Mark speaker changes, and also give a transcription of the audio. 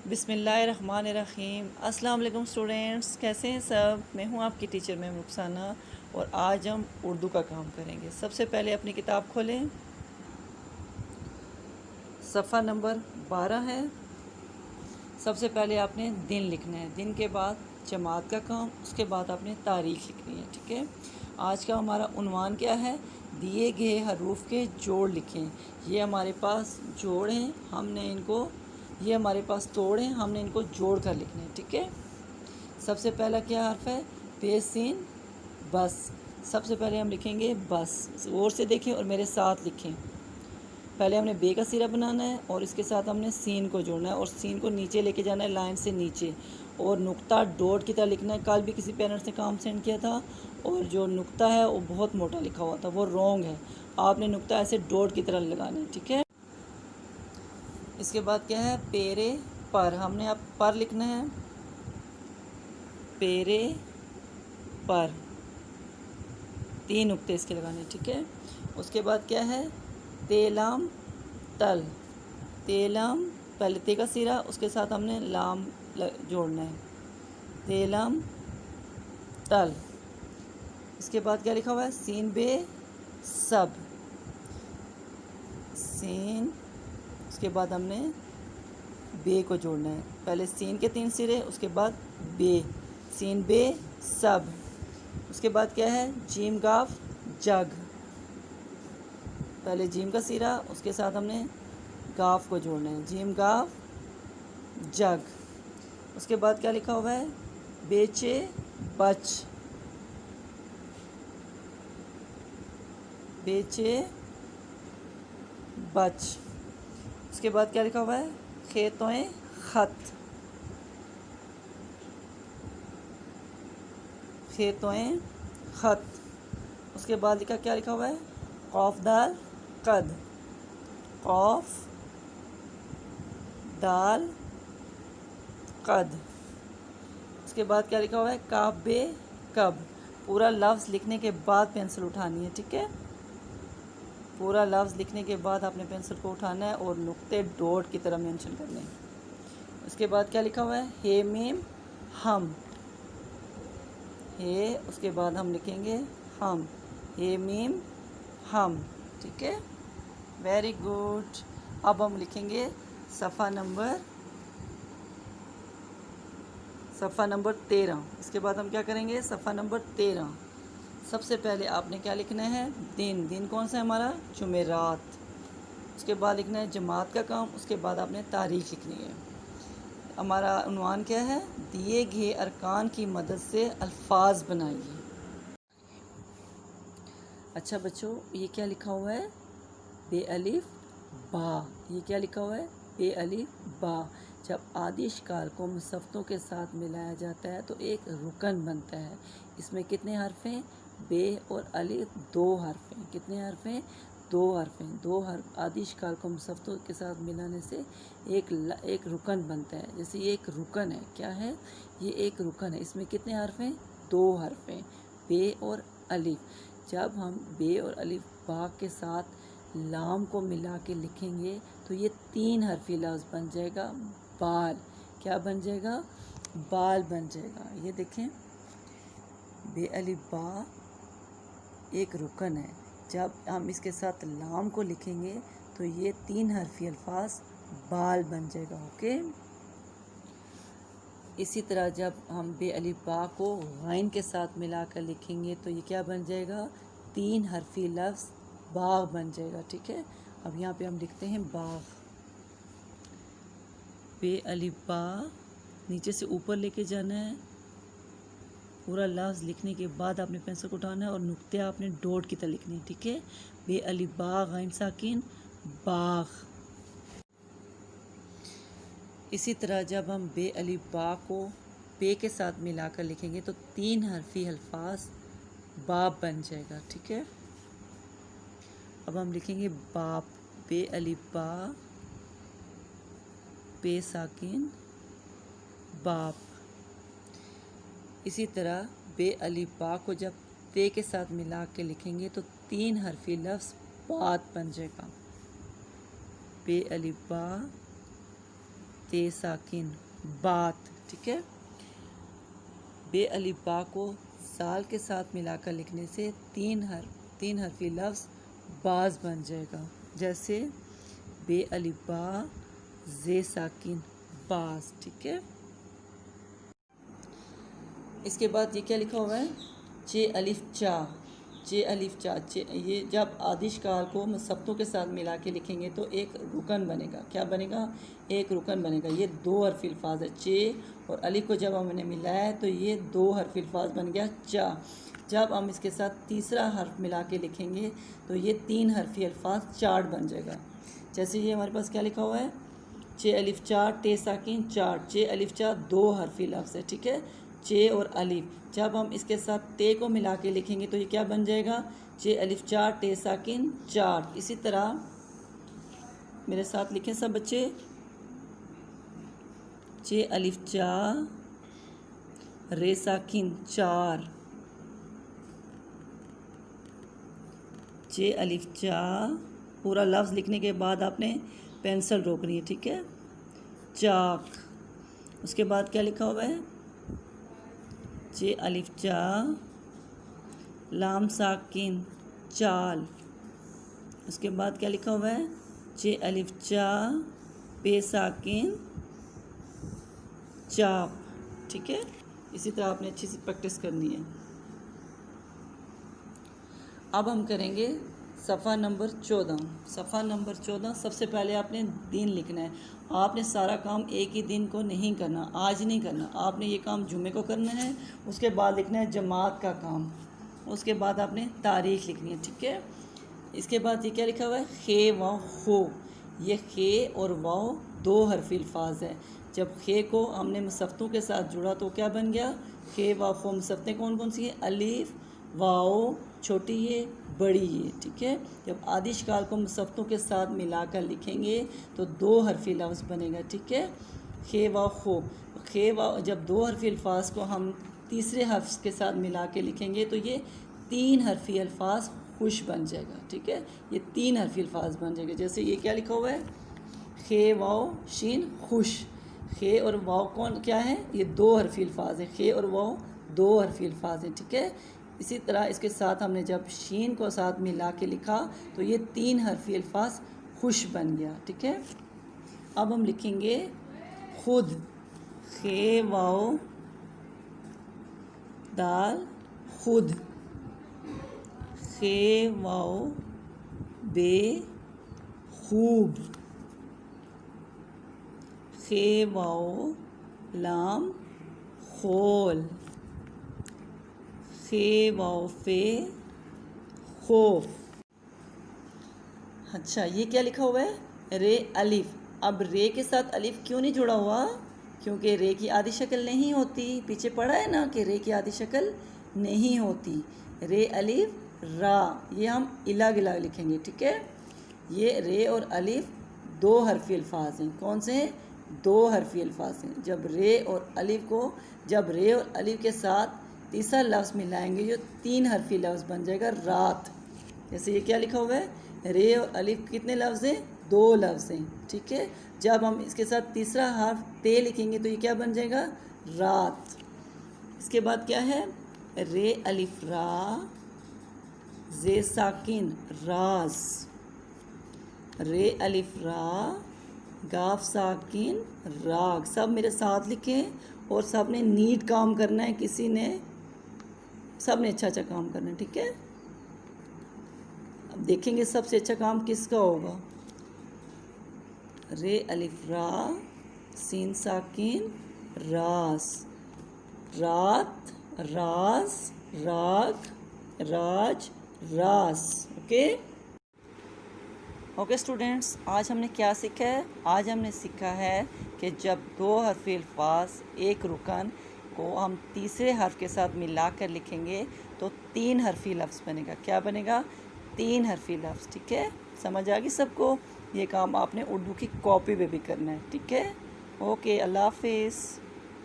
Speaker 1: بسم اللہ الرحمن الرحیم۔ السلام علیکم اسٹوڈینٹس، کیسے ہیں سب؟ میں ہوں آپ کی ٹیچر میں رخسانہ، اور آج ہم اردو کا کام کریں گے۔ سب سے پہلے اپنی کتاب کھولیں، صفحہ نمبر 12 ہے۔ سب سے پہلے آپ نے دن لکھنا ہے، دن کے بعد جماعت کا کام، اس کے بعد آپ نے تاریخ لکھنی ہے، ٹھیک ہے۔ آج کا ہمارا عنوان کیا ہے؟ دیے گئے حروف کے جوڑ لکھیں۔ یہ ہمارے پاس جوڑ ہیں، ہم نے ان کو، یہ ہمارے پاس توڑ ہیں، ہم نے ان کو جوڑ کر لکھنا ہے، ٹھیک ہے۔ سب سے پہلا کیا حرف ہے؟ بے سین بس۔ سب سے پہلے ہم لکھیں گے بس، غور سے دیکھیں اور میرے ساتھ لکھیں۔ پہلے ہم نے بے کا سیرہ بنانا ہے اور اس کے ساتھ ہم نے سین کو جوڑنا ہے اور سین کو نیچے لے کے جانا ہے، لائن سے نیچے، اور نقطہ ڈاٹ کی طرح لکھنا ہے۔ کل بھی کسی پیرنٹس نے کام سینڈ کیا تھا اور جو نقطہ ہے وہ بہت موٹا لکھا ہوا تھا، وہ رونگ ہے۔ آپ نے نقطہ ایسے ڈاٹ کی طرح لگانا ہے، ٹھیک ہے۔ اس کے بعد کیا ہے؟ پیرے پر، ہم نے اب پر لکھنا ہے، پیرے پر، 3 نقطے اس کے لگانے ہیں، ٹھیک ہے۔ اس کے بعد کیا ہے؟ تیلام تل، تیلام، پہلے تے کا سیرہ، اس کے ساتھ ہم نے لام جوڑنا ہے، تیلم تل۔ اس کے بعد کیا لکھا ہوا ہے؟ سین بے سب، سین، اس کے بعد ہم نے بے کو جوڑنا ہے، پہلے سین کے 3 سرے، اس کے بعد بے، سین بے سب۔ اس کے بعد کیا ہے؟ جیم گاف جگ، پہلے جیم کا سیرہ، اس کے ساتھ ہم نے گاف کو جوڑنا ہے، جیم گاف جگ۔ اس کے بعد کیا لکھا ہوا ہے؟ بیچے بچ، بیچے بچ۔ اس کے بعد کیا لکھا ہوا ہے؟ خیتویں خط، خیتویں خط۔ اس کے بعد کیا لکھا ہوا ہے؟ قاف دال قد، قاف دال قد۔ اس کے بعد کیا لکھا ہوا ہے؟ کاف بے کب۔ پورا لفظ لکھنے کے بعد پینسل اٹھانی ہے، ٹھیک ہے۔ پورا لفظ لکھنے کے بعد آپ نے پینسل کو اٹھانا ہے اور نقطے ڈاٹ کی طرح مینشن کرنے ہیں۔ اس کے بعد کیا لکھا ہوا ہے؟ ہے میم ہم، ہے، اس کے بعد ہم لکھیں گے ہم، ہے میم ہم، ٹھیک ہے۔ Very good. اب ہم لکھیں گے صفحہ نمبر 13۔ اس کے بعد ہم کیا کریں گے؟ صفحہ نمبر 13۔ سب سے پہلے آپ نے کیا لکھنا ہے؟ دن، دن کون سا ہے ہمارا؟ جمعرات۔ اس کے بعد لکھنا ہے جماعت کا کام، اس کے بعد آپ نے تاریخ لکھنی ہے۔ ہمارا عنوان کیا ہے؟ دیے گئے ارکان کی مدد سے الفاظ بنائیے۔ اچھا بچوں، یہ کیا لکھا ہوا ہے؟ بے الف با، یہ کیا لکھا ہوا ہے؟ بے الف با۔ جب آدی اشکال کو مصفتوں کے ساتھ ملایا جاتا ہے تو ایک رکن بنتا ہے۔ اس میں کتنے حرف ہیں؟ بے اور الف 2 حرف ہیں۔ کتنے حرف ہیں؟ 2 حرف ہیں۔ 2 حرف آدی اشکال کو مصفتوں کے ساتھ ملانے سے ایک رکن بنتا ہے۔ جیسے یہ ایک رکن ہے، کیا ہے؟ یہ ایک رکن ہے۔ اس میں کتنے حرف ہیں؟ 2 حرف ہیں، بے اور الف۔ جب ہم بے اور الف با کے ساتھ لام کو ملا کے لکھیں گے تو یہ 3 حرفی لفظ بن جائے گا، بال۔ کیا بن جائے گا؟ بال بن جائے گا۔ یہ دیکھیں، بے الف با ایک رکن ہے، جب ہم اس کے ساتھ لام کو لکھیں گے تو یہ 3 حرفی الفاظ بال بن جائے گا، اوکے۔ اسی طرح جب ہم بے الف با کو غین کے ساتھ ملا کر لکھیں گے تو یہ کیا بن جائے گا؟ 3 حرفی لفظ باغ بن جائے گا، ٹھیک ہے۔ اب یہاں پہ ہم لکھتے ہیں باغ، بے الف با، نیچے سے اوپر لے کے جانا ہے، پورا لفظ لکھنے کے بعد آپ نے پینسل کو اٹھانا ہے اور نقطے آپ نے ڈاٹ کی طرح لکھنے ہیں، ٹھیک ہے۔ بے الف با غین ساکن باغ۔ اسی طرح جب ہم بے الف با کو پے کے ساتھ ملا کر لکھیں گے تو 3 حرفی الفاظ باپ بن جائے گا، ٹھیک ہے۔ اب ہم لکھیں گے باپ، بے الف با پے ساکن باپ۔ اسی طرح بے الف با کو جب تے کے ساتھ ملا کے لکھیں گے تو 3 حرفی لفظ بات بن جائے گا، بے الف با تے ساکن بات. ٹھیک ہے. بے الف با کو زال کے ساتھ ملا کر لکھنے سے تین حرفی لفظ باز بن جائے گا. جیسے بے الف با زے ساکن باز. ٹھیک ہے. اس کے بعد یہ کیا لکھا ہوا ہے؟ چے الف چا. چے الف چا. یہ جب آدیش کال کو مصفتوں کے ساتھ ملا کے لکھیں گے تو ایک رکن بنے گا. کیا بنے گا؟ ایک رکن بنے گا. یہ دو حرفی الفاظ ہے. چے اور الف کو جب ہم نے ملایا ہے تو یہ دو حرفی الفاظ بن گیا چا. جب ہم اس کے ساتھ تیسرا حرف ملا کے لکھیں گے تو یہ تین حرفی الفاظ چاٹ بن جائے گا. جیسے یہ ہمارے پاس کیا لکھا ہوا ہے؟ چے الف چا ٹے ساکن چاٹ. چے الف چا دو حرفی لفظ ہے. ٹھیک ہے. چے اور الف جب ہم اس کے ساتھ تے کو ملا کے لکھیں گے تو یہ کیا بن جائے گا؟ چے الف چا ٹے ساکن چاٹ. اسی طرح میرے ساتھ لکھیں سب بچے. چے الف چا رے ساکن چار. چے الف چا پورا لفظ لکھنے کے بعد آپ نے پینسل روکنی ہے. ٹھیک ہے. چاک. اس کے بعد کیا لکھا ہوا ہے؟ چے الف چا لام ساکن چال. اس کے بعد کیا لکھا ہوا ہے؟ چے الف چا پے ساکن چاپ. ٹھیک ہے. اسی طرح آپ نے اچھی سی پریکٹس کرنی ہے. اب ہم کریں گے صفحہ نمبر 14. صفحہ نمبر 14 سب سے پہلے آپ نے دن لکھنا ہے. آپ نے سارا کام ایک ہی دن کو نہیں کرنا، آج نہیں کرنا. آپ نے یہ کام جمعے کو کرنا ہے. اس کے بعد لکھنا ہے جماعت کا کام. اس کے بعد آپ نے تاریخ لکھنی ہے. ٹھیک ہے. اس کے بعد یہ کیا لکھا ہوا ہے؟ خے واؤ خو. یہ خے اور واؤ دو حرفی الفاظ ہے. جب خے کو ہم نے مصفتوں کے ساتھ جڑا تو کیا بن گیا؟ خے واؤ خو. مصفتیں کون کون سی ہیں؟ الف واؤ چھوٹی یہ بڑی یہ. ٹھیک ہے. جب آدیش کال کو مصفتوں کے ساتھ ملا کر لکھیں گے تو دو حرفی لفظ بنے گا. ٹھیک ہے. خے واؤ خو. خے واؤ جب دو حرفی الفاظ کو ہم تیسرے حرف کے ساتھ ملا کے لکھیں گے تو یہ تین حرفی الفاظ خوش بن جائے گا. ٹھیک ہے. یہ تین حرفی الفاظ بن جائے گا. جیسے یہ کیا لکھا ہوا ہے؟ خے واؤ شین خوش. خے اور واؤ کون کیا ہے؟ یہ دو حرفی الفاظ ہیں. خے اور واؤ دو حرفی الفاظ ہیں. ٹھیک ہے. اسی طرح اس کے ساتھ ہم نے جب شین کو ساتھ ملا کے لکھا تو یہ تین حرفی الفاظ خوش بن گیا. ٹھیک ہے. اب ہم لکھیں گے خود. خے واؤ دال خود. خے واؤ بے خوب. خے واؤ لام خول. خے واؤ فے خوف. اچھا یہ کیا لکھا ہوا ہے؟ رے الف. اب رے کے ساتھ الف کیوں نہیں جڑا ہوا؟ کیونکہ رے کی آدھی شکل نہیں ہوتی. پیچھے پڑھا ہے نا کہ رے کی آدھی شکل نہیں ہوتی. رے الف را. یہ ہم الگ الگ لکھیں گے. ٹھیک ہے. یہ رے اور الف دو حرفی الفاظ ہیں. کون سے ہیں؟ دو حرفی الفاظ ہیں. جب رے اور الف کے ساتھ تیسرا لفظ ملائیں گے جو تین حرفی لفظ بن جائے گا رات. جیسے یہ کیا لکھا ہوا ہے؟ رے اور الف کتنے لفظ ہیں؟ دو لفظ ہیں. ٹھیک ہے. جب ہم اس کے ساتھ تیسرا حرف تے لکھیں گے تو یہ کیا بن جائے گا؟ رات. اس کے بعد کیا ہے؟ رے الف را زے ساکن راز. رے الف را گاف ساکن راگ. سب میرے ساتھ لکھیں اور سب نے نیٹ کام کرنا ہے. سب نے اچھا کام کرنا ہے. ٹھیک ہے. اب دیکھیں گے سب سے اچھا کام کس کا ہوگا. رے الف را سین ساکن راس. رات راز راگ راج راس. اوکے اسٹوڈینٹس، آج ہم نے کیا سیکھا ہے؟ آج ہم نے سیکھا ہے کہ جب دو حرفی الفاظ ایک رکن کو ہم تیسرے حرف کے ساتھ ملا کر لکھیں گے تو تین حرفی لفظ بنے گا. کیا بنے گا؟ تین حرفی لفظ. ٹھیک ہے. سمجھ آ گئی سب کو؟ یہ کام آپ نے اردو کی کاپی پہ بھی کرنا ہے. ٹھیک ہے. اوکے. اللہ حافظ.